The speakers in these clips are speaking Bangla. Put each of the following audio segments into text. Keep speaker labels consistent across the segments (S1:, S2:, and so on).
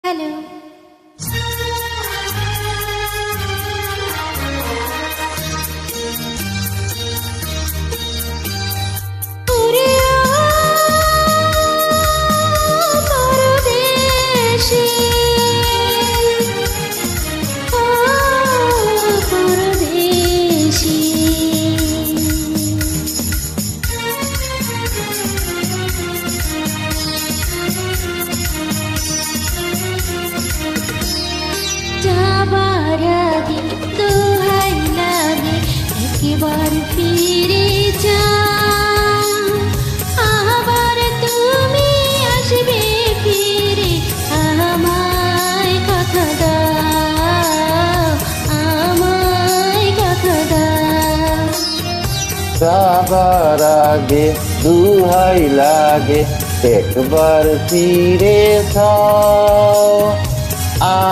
S1: হ্যালো। যাবার আগে দোহাই লাগে একবার ফিরে যাও, আবার তুমি আসবে ফিরে, আমায় কথা দাও, আমায় কথা দাও।
S2: যাবার আগে দোহাই লাগে একবার ফিরে যাও,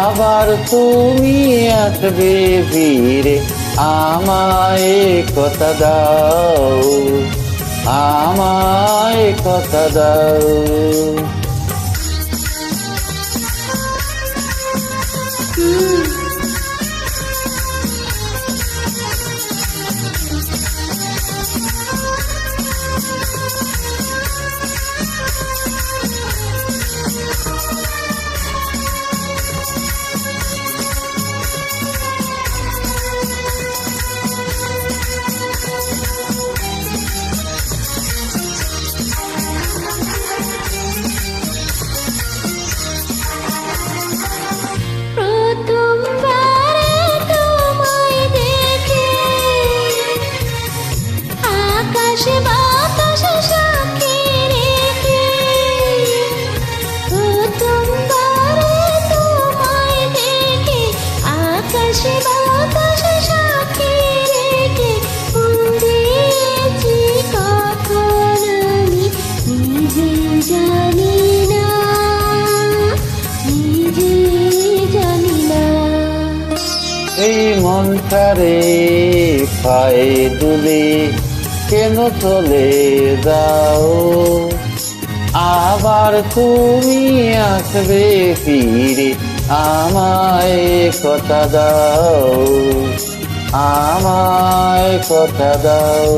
S2: আবার তুমি আসবে ফিরে, আমায় কথা দাও, আমায় কথা দাও। এই মনটারে পায়ে দুলে কেন চলে যাও, আবার তুমি আসবে ফিরে, আমায় কথা দাও, আমায় কথা দাও।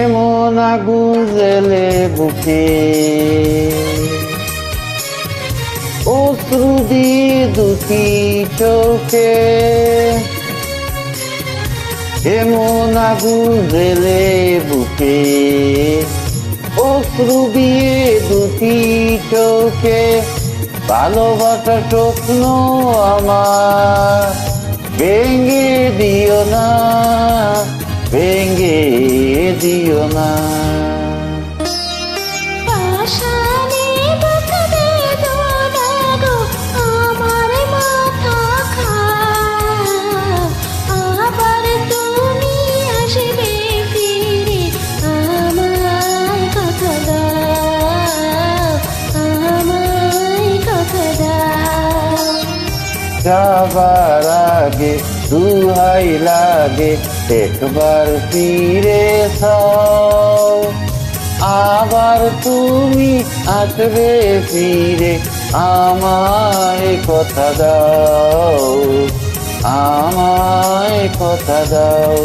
S2: এমন আগুন জ্বেলে বুকে অশ্রু দিয়ে দুটি চোখে, এমন আগুন জ্বেলে বুকে অশ্রু দিয়ে দুটি চোখে, ভালোবাসা স্বপ্ন আমার ভেঙে দিও না, ভেঙে দিও না। যাবার আগে দোহাই লাগে একবার ফিরে যাও, আবার তুমি আসবে ফিরে, আমায় কথা দাও, আমায় কথা দাও।